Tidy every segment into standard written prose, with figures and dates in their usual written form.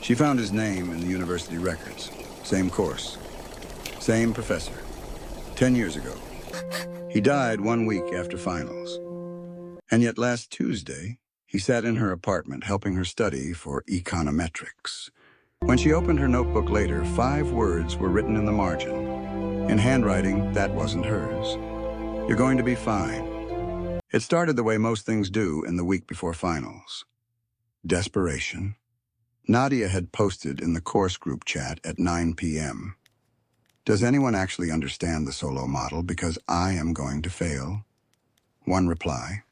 She found his name in the university records. Same course. Same professor. 10 years ago. He died 1 week after finals. And yet last Tuesday, he sat in her apartment helping her study for econometrics. When she opened her notebook later, 5 words were written in the margin. In handwriting that wasn't hers. You're going to be fine. It started the way most things do in the week before finals. Desperation. Nadia had posted in the course group chat at 9 p.m. Does anyone actually understand the solo model because I am going to fail? One reply.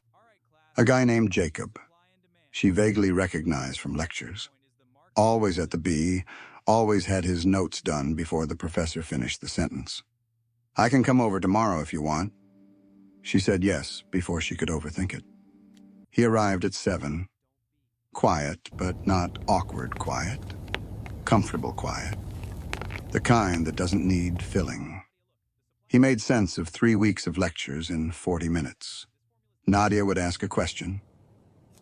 A guy named Jacob. She vaguely recognized from lectures. Always at the B, always had his notes done before the professor finished the sentence. I can come over tomorrow if you want. She said yes before she could overthink it. He arrived at 7. Quiet, but not awkward quiet. Comfortable quiet. The kind that doesn't need filling. He made sense of 3 weeks of lectures in 40 minutes. Nadia would ask a question,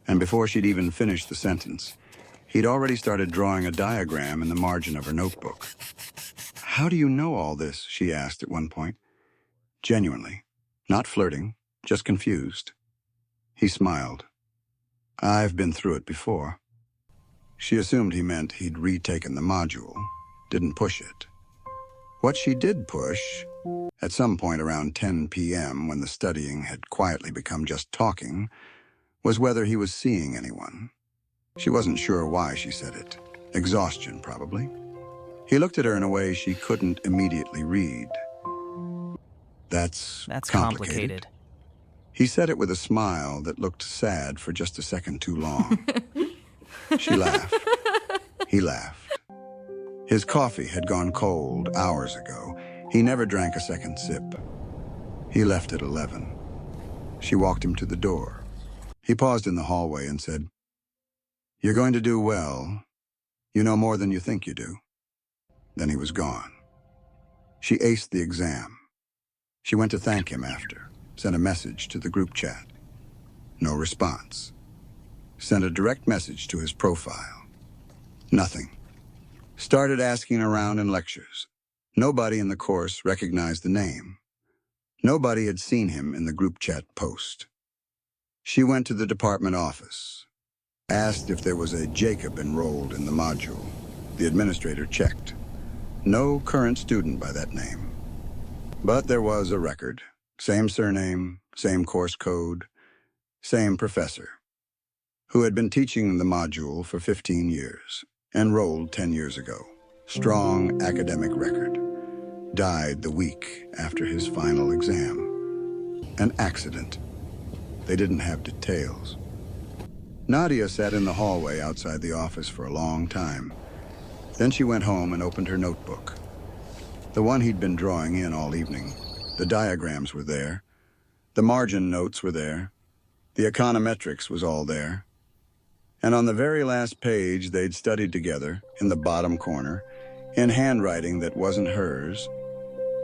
and before she'd even finished the sentence, he'd already started drawing a diagram in the margin of her notebook. How do you know all this? She asked at one point. Genuinely. Not flirting, just confused. He smiled. I've been through it before. She assumed he meant he'd retaken the module, didn't push it. What she did push, at some point around 10 p.m. when the studying had quietly become just talking, was whether he was seeing anyone. She wasn't sure why she said it. Exhaustion, probably. He looked at her in a way she couldn't immediately read. That's complicated. He said it with a smile that looked sad for just a second too long. She laughed. He laughed. His coffee had gone cold hours ago. He never drank a second sip. He left at 11. She walked him to the door. He paused in the hallway and said, You're going to do well. You know more than you think you do. Then he was gone. She aced the exam. She went to thank him after, sent a message to the group chat. No response. Sent a direct message to his profile. Nothing. Started asking around in lectures. Nobody in the course recognized the name. Nobody had seen him in the group chat post. She went to the department office. Asked if there was a Jacob enrolled in the module. The administrator checked. No current student by that name. But there was a record. Same surname, same course code, same professor. Who had been teaching the module for 15 years. Enrolled 10 years ago. Strong academic record. Died the week after his final exam. An accident. They didn't have details. Nadia sat in the hallway outside the office for a long time. Then she went home and opened her notebook. The one he'd been drawing in all evening. The diagrams were there. The margin notes were there. The econometrics was all there. And on the very last page they'd studied together, in the bottom corner, in handwriting that wasn't hers,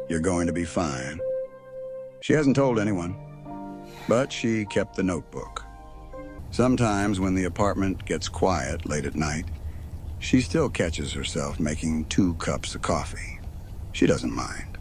You're going to be fine. She hasn't told anyone, but she kept the notebook. Sometimes when the apartment gets quiet late at night, she still catches herself making 2 cups of coffee. She doesn't mind.